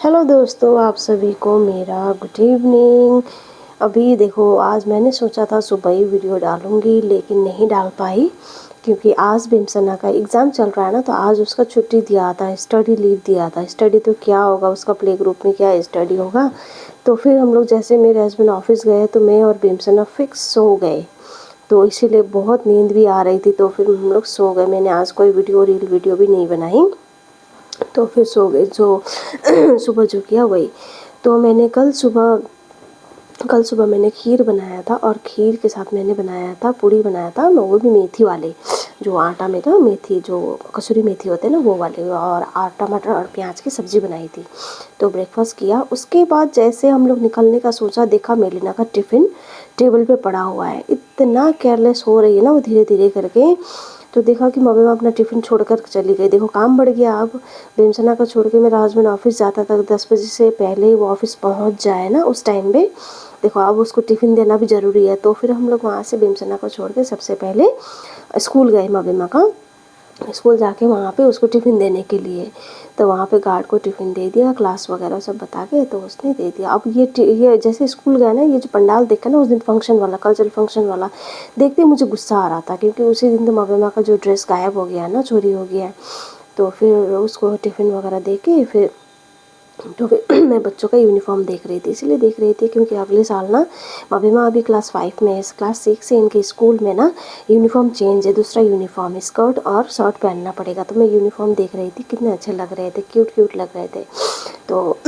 Hello दोस्तों, आप सभी को मेरा गुड इवनिंग। अभी देखो, आज मैंने सोचा था सुबह ही वीडियो डालूंगी लेकिन नहीं डाल पाई क्योंकि आज बिमसना का एग्ज़ाम चल रहा है ना, तो आज उसका छुट्टी दिया था, स्टडी लीव दिया था। स्टडी तो क्या होगा, उसका प्ले ग्रुप में क्या स्टडी होगा। तो फिर हम लोग जैसे मेरे हस्बैंड ऑफिस गए तो मैं और बिमसना फिक्स सो गए। तो इसीलिए बहुत नींद भी आ रही थी, तो फिर हम लोग सो गए। मैंने आज कोई रील वीडियो भी नहीं बनाई, तो फिर सो गए। जो सुबह जो किया वही। तो मैंने कल सुबह मैंने खीर बनाया था, और खीर के साथ मैंने बनाया था पूड़ी बनाया था, वो भी मेथी वाले, जो आटा में था, मेथी जो कसूरी मेथी होते हैं ना वो वाले, और टमाटर और प्याज की सब्ज़ी बनाई थी। तो ब्रेकफास्ट किया। उसके बाद जैसे हम लोग निकलने का सोचा, देखा मेलिना का टिफ़िन टेबल पे पड़ा हुआ है। इतना केयरलेस हो रही है ना वो, धीरे धीरे करके। तो देखा कि मम्मी अपना टिफ़िन छोड़कर चली गई। देखो काम बढ़ गया। अब बेमसना को छोड़ के मेरा हस्बैंड ऑफिस जाता था, 10 बजे से पहले ही वो ऑफिस पहुंच जाए ना उस टाइम पे। देखो अब उसको टिफ़िन देना भी ज़रूरी है। तो फिर हम लोग वहाँ से बेमसना को छोड़ के सबसे पहले स्कूल गए मम्मी का। स्कूल जाके वहाँ पे उसको टिफ़िन देने के लिए, तो वहाँ पे गार्ड को टिफ़िन दे दिया, क्लास वगैरह सब बता के, तो उसने दे दिया। अब ये जैसे स्कूल गया ना, ये जो पंडाल देखा ना उस दिन, फंक्शन वाला, कल्चरल फंक्शन वाला, देखते ही मुझे गुस्सा आ रहा था क्योंकि उसी दिन तो मम्मी का जो ड्रेस गायब हो गया है ना, चोरी हो गया है। तो फिर उसको टिफ़िन वगैरह दे के फिर, तो फिर मैं बच्चों का यूनिफॉर्म देख रही थी, इसलिए देख रही थी क्योंकि अगले साल ना मबीमा अभी क्लास 5 में है, क्लास 6 से इनके स्कूल में ना यूनिफॉर्म चेंज है, दूसरा यूनिफॉर्म है, स्कर्ट और शर्ट पहनना पड़ेगा। तो मैं यूनिफॉर्म देख रही थी, कितने अच्छे लग रहे थे, क्यूट क्यूट लग रहे थे। तो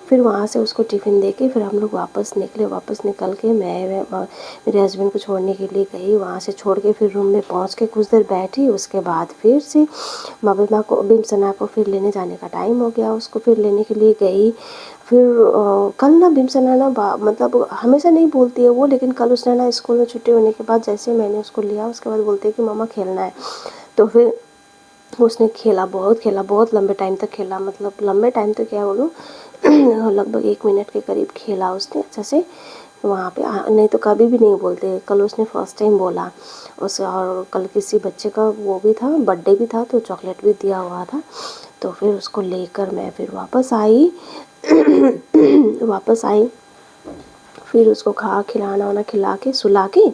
फिर वहाँ से उसको टिफ़िन दे के फिर हम लोग वापस निकले। वापस निकल के मैं मेरे हस्बैंड को छोड़ने के लिए गई। वहाँ से छोड़ के फिर रूम में पहुँच के कुछ देर बैठी। उसके बाद फिर से मबीमा को, बिमसना को फिर लेने जाने का टाइम हो गया, उसको फिर लेने के लिए गई। फिर कल ना बिमसना ना मतलब हमेशा नहीं बोलती है वो, लेकिन कल उसने ना स्कूल में छुट्टी होने के बाद जैसे मैंने उसको लिया, उसके बाद बोलती है कि मम्मा खेलना है। तो फिर उसने खेला, बहुत खेला, बहुत लंबे टाइम तक खेला, मतलब लंबे टाइम तक क्या बोलूँ लगभग 1 मिनट के करीब खेला उसने अच्छे से वहाँ पे। नहीं तो कभी भी नहीं बोलते, कल उसने फर्स्ट टाइम बोला उसे। और कल किसी बच्चे का वो भी था, बर्थडे भी था, तो चॉकलेट भी दिया हुआ था। तो फिर उसको लेकर मैं फिर वापस आई वापस आई। फिर उसको खिलाना वाना खिला के सुला के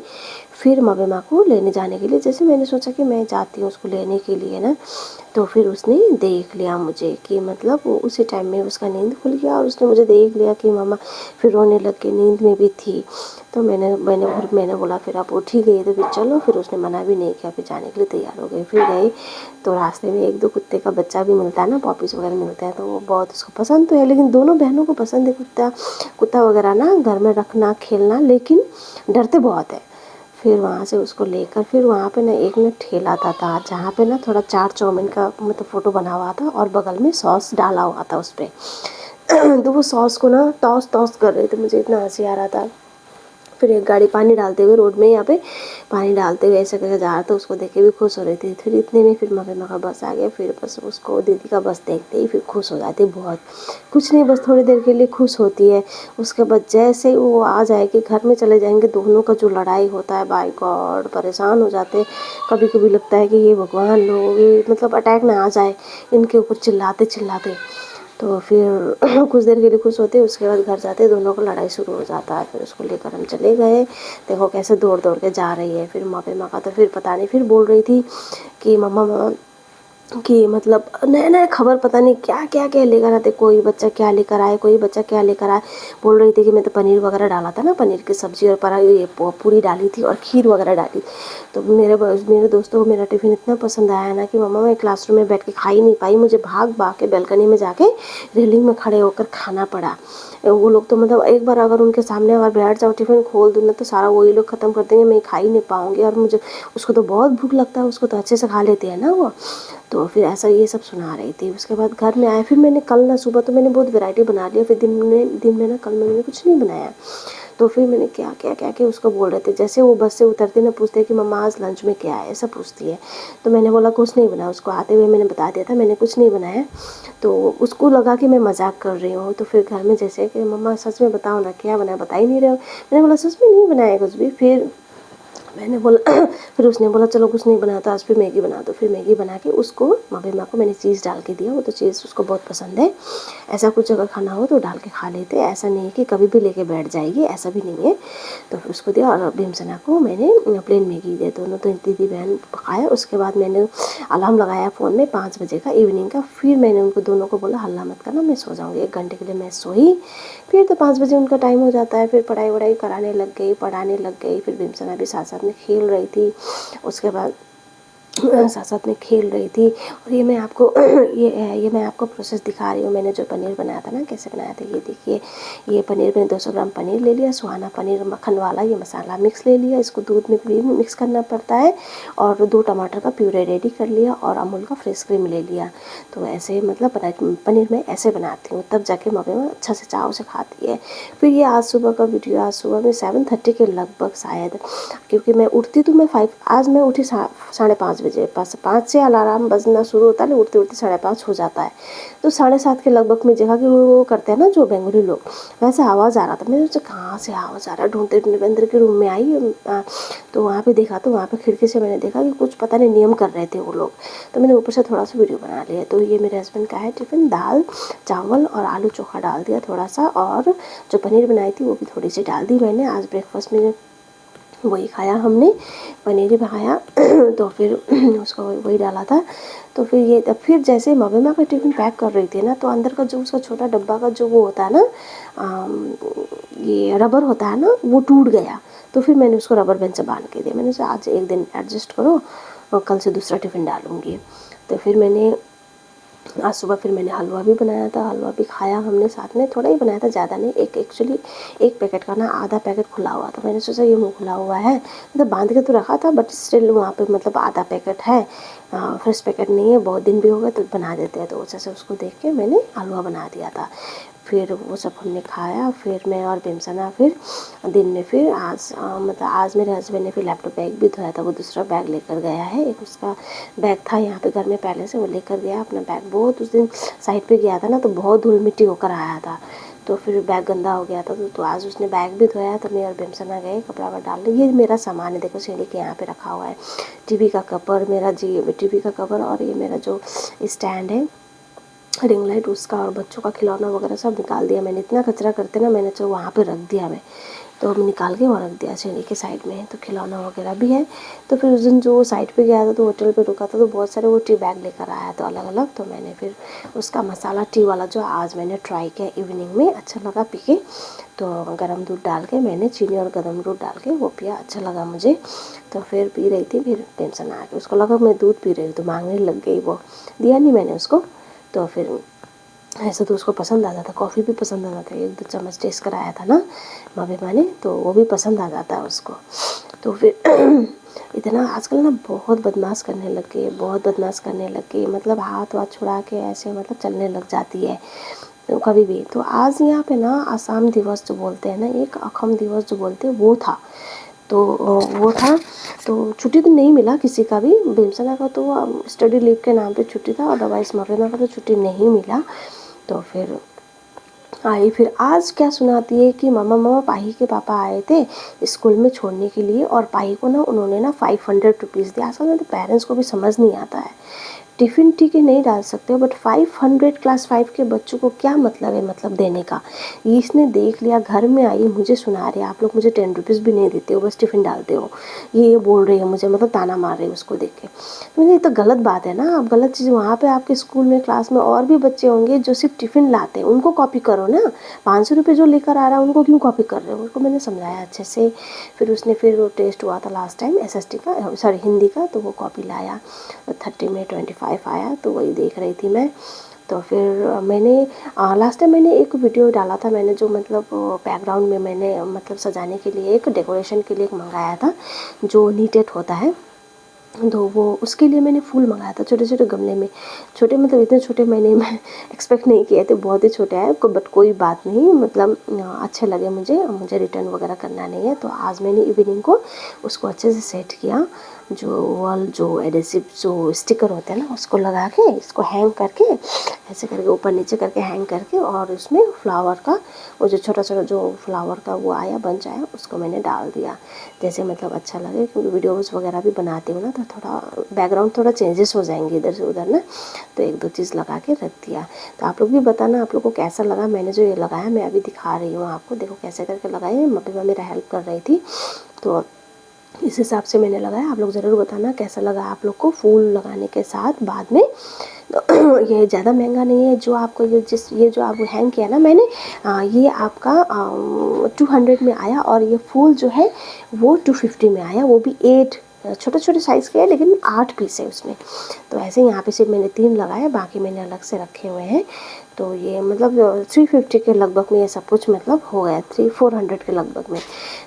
फिर मबीमा को लेने जाने के लिए, जैसे मैंने सोचा कि मैं जाती हूँ उसको लेने के लिए ना, तो फिर उसने देख लिया मुझे कि मतलब वो उसी टाइम में उसका नींद खुल गया, और उसने मुझे देख लिया कि मामा, फिर रोने लग के, नींद में भी थी। तो मैंने बोला फिर आप उठ ही गई तो फिर चलो। फिर उसने मना भी नहीं किया, फिर जाने के लिए तैयार हो गई। फिर गई तो रास्ते में 1-2 कुत्ते का बच्चा भी मिलता है ना, पॉपीज़ वगैरह मिलते हैं, तो वो बहुत उसको पसंद तो है, लेकिन दोनों बहनों को पसंद है कुत्ता कुत्ता वगैरह ना, घर में रखना खेलना, लेकिन डरते बहुत है। फिर वहाँ से उसको लेकर फिर वहाँ पे ना एक ना ठेला था जहाँ पे ना थोड़ा चाट चाउमीन का मतलब फ़ोटो बना हुआ था, और बगल में सॉस डाला हुआ था उस पर तो वो सॉस को ना टॉस टॉस कर रहे थे, मुझे इतना हंसी आ रहा था। फिर एक गाड़ी पानी डालते हुए रोड में, यहाँ पे पानी डालते हुए ऐसे करके जा रहा था, उसको देख के भी खुश हो रही थी। फिर इतने में फिर मम्मी का बस आ गया। फिर बस उसको दीदी का बस देखते ही फिर खुश हो जाती बहुत, कुछ नहीं बस थोड़ी देर के लिए खुश होती है। उसके बाद जैसे ही वो आ जाएगी, घर में चले जाएंगे, दोनों का जो लड़ाई होता है, बाय गॉड परेशान हो जाते हैं। कभी कभी लगता है कि ये भगवान लोग, ये मतलब अटैक ना आ जाए इनके ऊपर चिल्लाते चिल्लाते। तो फिर कुछ देर के लिए खुश होते, उसके बाद घर जाते दोनों को लड़ाई शुरू हो जाता है। फिर उसको लेकर हम चले गए। देखो कैसे दौड़ दौड़ के जा रही है। फिर मम्मी का तो फिर पता नहीं, फिर बोल रही थी कि मम्मा कि मतलब नया नया खबर पता नहीं क्या क्या क्या लेकर आते, कोई बच्चा क्या लेकर आए, कोई बच्चा क्या लेकर आए। बोल रही थी कि मैं तो पनीर वगैरह डाला था ना, पनीर की सब्ज़ी और ये पूरी डाली थी और खीर वगैरह डाली। तो मेरे दोस्तों को मेरा टिफ़िन इतना पसंद आया ना कि मम्मा मैं क्लासरूम में बैठ के खा ही नहीं पाई, मुझे भाग भाग के बैल्कनी में जाके रेलिंग में खड़े होकर खाना पड़ा। वो लोग तो मतलब एक बार अगर उनके सामने अगर बैठ जाओ, टिफ़िन खोल दूँ ना, तो सारा वही लोग ख़त्म कर देंगे, मैं खा ही नहीं पाऊँगी। और मुझे, उसको तो बहुत भूख लगता है, उसको तो अच्छे से खा लेते हैं ना वो। तो फिर ऐसा ये सब सुना रही थी। उसके बाद घर में आए, फिर मैंने कल ना सुबह तो मैंने बहुत वैरायटी बना लिया। फिर दिन में ना कल मैंने कुछ नहीं बनाया। तो फिर मैंने क्या उसको बोल रहे थे, जैसे वो बस से उतरते ना पूछते कि मम्मा आज लंच में क्या है, ऐसा पूछती है। तो मैंने बोला कुछ नहीं बनाया, उसको आते हुए मैंने बता दिया था मैंने कुछ नहीं बनाया। तो उसको लगा कि मैं मजाक कर रही हूँ। तो फिर घर में जैसे कि मम्मा सच में बताओ ना क्या बनाया, बता ही नहीं रहे हो। मैंने बोला सच में नहीं बनाया कुछ भी। फिर मैंने बोला फिर उसने बोला चलो कुछ नहीं बनाता आज, फिर मैगी बना दो। फिर मैगी बना के उसको मम्मी को मैंने चीज़ डाल के दिया। वो तो चीज़ उसको बहुत पसंद है। ऐसा कुछ अगर खाना हो तो डाल के खा लेते हैं, ऐसा नहीं है कि कभी भी लेके बैठ जाएगी, ऐसा भी नहीं है। तो फिर उसको दिया और भीमसना को मैंने प्लेन मैगी दिया। दोनों तो दीदी बहन खाया। उसके बाद मैंने अलार्म लगाया फ़ोन में 5 बजे का इवनिंग का। फिर मैंने उनको दोनों को बोला हल्ला मत करना, मैं सो जाऊँगी। 1 घंटे के लिए मैं सोई। फिर तो 5 बजे उनका टाइम हो जाता है। फिर पढ़ाई वढ़ाई कराने लग गई, पढ़ाने लग गई। फिर भीमसना भी साथ साथ में खेल रही थी। उसके बाद साथ साथ में खेल रही थी। और ये मैं आपको ये मैं आपको प्रोसेस दिखा रही हूँ। मैंने जो पनीर बनाया था ना, कैसे बनाया था ये देखिए। ये पनीर मैंने 200 ग्राम पनीर ले लिया, सुहाना पनीर मक्खन वाला। ये मसाला मिक्स ले लिया, इसको दूध में भी मिक्स करना पड़ता है। और 2 टमाटर का प्यूरे रेडी कर लिया और अमूल का फ्रेश क्रीम ले लिया। तो ऐसे मतलब पनीर मैं ऐसे बनाती हूँ, तब जाके मम्मी में अच्छा से चाव से खाती है। फिर ये आज सुबह का वीडियो, आज सुबह में 7:30 के लगभग शायद, क्योंकि मैं उठती तो मैं 5, आज मैं उठी 5:30 बजे। 5 से अलार्म बजना शुरू होता है, उठते उठते 5:30 हो जाता है। तो 7:30 के लगभग में देखा कि वो करते हैं ना जो बंगाली लोग, वैसे आवाज़ आ रहा था। मैंने सोचा कहाँ से आवाज़ आ रहा है, ढूंढते ढूंढते अंदर के रूम में आई। तो वहाँ पे देखा, तो वहाँ पे खिड़की से मैंने देखा कि कुछ पता नहीं नियम कर रहे थे वो लोग। तो मैंने ऊपर से थोड़ा सा वीडियो बना लिया। तो ये मेरे हस्बैंड का है टिफ़िन, दाल चावल और आलू चोखा डाल दिया थोड़ा सा, और जो पनीर बनाई थी वो भी थोड़ी सी डाल दी मैंने। आज ब्रेकफास्ट में वही खाया हमने, पनीर ही खाया। तो फिर उसको वही डाला था। तो फिर ये तब फिर जैसे मम्मी का टिफ़िन पैक कर रही थी ना, तो अंदर का जो उसका छोटा डब्बा का जो वो होता है ना, ये रबर होता है ना, वो टूट गया। तो फिर मैंने उसको रबर बैंड से बांध के दिया। मैंने सोचा आज एक दिन एडजस्ट करो और कल से दूसरा टिफ़िन डालूँगी। तो फिर मैंने आज सुबह फिर मैंने हलवा भी बनाया था, हलवा भी खाया हमने साथ में। थोड़ा ही बनाया था, ज़्यादा नहीं। एक्चुअली एक पैकेट का ना आधा पैकेट खुला हुआ था। मैंने सोचा ये मुँह खुला हुआ है, मतलब बांध के तो रखा था, बट स्टिल वहाँ पे मतलब आधा पैकेट है, फ्रेश पैकेट नहीं है, बहुत दिन भी हो गए तो बना देते हैं। तो वजह से उसको देख के मैंने हलवा बना दिया था। फिर वो सब हमने खाया। फिर मैं और भीमसना फिर दिन में फिर आज मतलब आज मेरे हस्बैंड ने फिर लैपटॉप बैग भी धोया था। वो दूसरा बैग लेकर गया है। एक उसका बैग था यहाँ पे घर में पहले से, वो लेकर गया अपना बैग। बहुत उस दिन साइड पे गया था ना, तो बहुत धूल मिट्टी होकर आया था, तो फिर बैग गंदा हो गया था। तो आज उसने बैग भी धोया। तो मैं और भीमसना गए कपड़ा वपड़ा डालने। ये मेरा सामान है, देखो सीढ़ी के यहाँ पे रखा हुआ है। टीवी का कवर मेरा, जी टीवी का कवर, और ये मेरा जो स्टैंड है रिंग लाइट उसका, और बच्चों का खिलौना वगैरह सब निकाल दिया मैंने। इतना कचरा करते ना, मैंने तो वहाँ पे रख दिया मैं। तो हम निकाल के वहाँ रख दिया सीढ़ी के साइड में। तो खिलौना वगैरह भी है। तो फिर उस दिन जो साइड पे गया था, तो होटल पे रुका था, तो बहुत सारे वो टी बैग लेकर आया था अलग अलग। तो मैंने फिर उसका मसाला टी वाला जो आज मैंने ट्राई किया इवनिंग में, अच्छा लगा पी के। तो गर्म दूध डाल के मैंने चीनी और गर्म दूध डाल के वो पिया, अच्छा लगा मुझे। तो फिर पी रही थी। फिर टेंशन आ गई, उसको लगा मैं दूध पी रही हूँ, तो मांगने लग गई। वो दिया नहीं मैंने उसको। तो फिर ऐसा तो उसको पसंद आ जाता, कॉफ़ी भी पसंद आ जाता है। 1-2 चम्मच टेस्ट कराया था ना मम्मी ने, तो वो भी पसंद आ जाता है उसको। तो फिर इतना आजकल ना बहुत बदमाश करने लग गई, बहुत बदमाश करने लग गई। मतलब हाथ वाथ छुड़ा के ऐसे मतलब चलने लग जाती है तो कभी भी। तो आज यहाँ पे ना आसाम दिवस जो बोलते हैं ना, एक अखम दिवस जो बोलते हैं, वो था। तो वो था, तो छुट्टी तो नहीं मिला किसी का भी। भीमसना का तो स्टडी लीव के नाम पे छुट्टी था, अदरवाइज मम्मी का तो छुट्टी नहीं मिला। तो फिर आई। फिर आज क्या सुनाती है कि मम्मा पाही के पापा आए थे स्कूल में छोड़ने के लिए, और पाही को ना उन्होंने ना 500 रुपीज़ दिया। असल में तो पेरेंट्स को भी समझ नहीं आता है, टिफ़िन ठीक है नहीं डाल सकते हो, बट 500 क्लास 5 के बच्चों को क्या मतलब है मतलब देने का। ये इसने देख लिया, घर में आई मुझे सुना रहे आप लोग मुझे 10 रुपीज़ भी नहीं देते हो, बस टिफ़िन डालते हो। ये बोल रही है मुझे, मतलब ताना मार रही है उसको देख के। तो मैंने ये तो गलत बात है ना, आप गलत चीज़। वहाँ पे आपके स्कूल में क्लास में और भी बच्चे होंगे जो सिर्फ टिफ़िन लाते हैं, उनको कॉपी करो ना। 500 रुपये जो लेकर आ रहा है उनको क्यों कॉपी कर रहे हो। उसको मैंने समझाया अच्छे से। फिर उसने फिर वो टेस्ट हुआ था लास्ट टाइम SST का, सॉरी हिंदी का, तो वो कॉपी लाया। 30 में 25 आया, तो वही देख रही थी मैं। तो फिर मैंने लास्ट टाइम मैंने एक वीडियो डाला था, मैंने जो मतलब बैकग्राउंड में मैंने मतलब सजाने के लिए एक डेकोरेशन के लिए एक मंगाया था जो नीटेड होता है। तो वो उसके लिए मैंने फूल मंगाया था छोटे छोटे गमले में। छोटे मतलब इतने छोटे मैं एक्सपेक्ट नहीं किए थे, बहुत ही छोटे आए, बट कोई बात नहीं, मतलब अच्छे लगे मुझे रिटर्न वगैरह करना नहीं है। तो आज मैंने इवनिंग को उसको अच्छे से सेट किया। जो वॉल जो एडेसिव जो स्टिकर होते हैं ना उसको लगा के इसको हैंग करके ऐसे करके ऊपर नीचे करके हैंग करके और उसमें फ्लावर का वो जो छोटा छोटा जो फ्लावर का वो आया बंच आया उसको मैंने डाल दिया। जैसे मतलब अच्छा लगे, क्योंकि वीडियोज़ वगैरह भी बनाती हूँ ना तो थोड़ा बैकग्राउंड थोड़ा चेंजेस हो जाएंगे इधर से उधर ना, तो एक दो चीज़ लगा के रख दिया। तो आप लोग भी बताना आप लोग को कैसा लगा। मैंने जो ये लगाया मैं अभी दिखा रही हूँ आपको, देखो कैसे करके लगाई। मम्मी मेरा हेल्प कर रही थी तो इस हिसाब से मैंने लगाया। आप लोग ज़रूर बताना कैसा लगा आप लोग को फूल लगाने के साथ बाद में। ये ज़्यादा महंगा नहीं है जो आपको ये जो आप हैंग किया ना मैंने, ये आपका 200 में आया और ये फूल जो है वो 250 में आया, वो भी 8 छोटे छोटे साइज़ के है लेकिन 8 पीस है उसमें। तो ऐसे यहाँ पे सिर्फ मैंने 3 लगाए, बाकी मैंने अलग से रखे हुए हैं। तो ये मतलब 350 के लगभग में ये सब कुछ मतलब हो गया, 400 के लगभग में।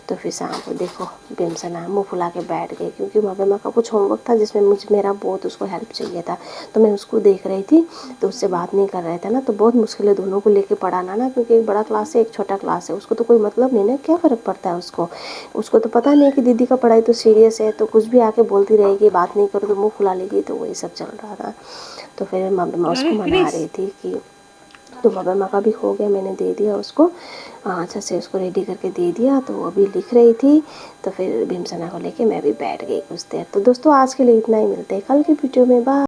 तो फिर शाम को देखो बेमसना मुँह फुला के बैठ गई, क्योंकि मम्मा का कुछ होमवर्क था जिसमें मेरा बहुत उसको हेल्प चाहिए था, तो मैं उसको देख रही थी तो उससे बात नहीं कर रहे थे ना। तो बहुत मुश्किल है दोनों को लेके पढ़ाना ना, क्योंकि एक बड़ा क्लास है एक छोटा क्लास है, उसको तो कोई मतलब नहीं ना, क्या फ़र्क पड़ता है उसको तो पता नहीं कि दीदी का पढ़ाई तो सीरियस है, तो कुछ भी आके बोलती रहेगी, बात नहीं करो तो मुँह फुला लेगी। तो वही सब चल रहा था। तो फिर मम्मा उसको मना रही थी कि तो मम्मा का भी हो गया, मैंने दे दिया उसको अच्छा से उसको रेडी करके दे दिया। तो वो अभी लिख रही थी तो फिर भीमसना को लेके मैं भी बैठ गई कुछ देर। तो दोस्तों आज के लिए इतना ही, मिलते हैं कल की वीडियो में। बाय।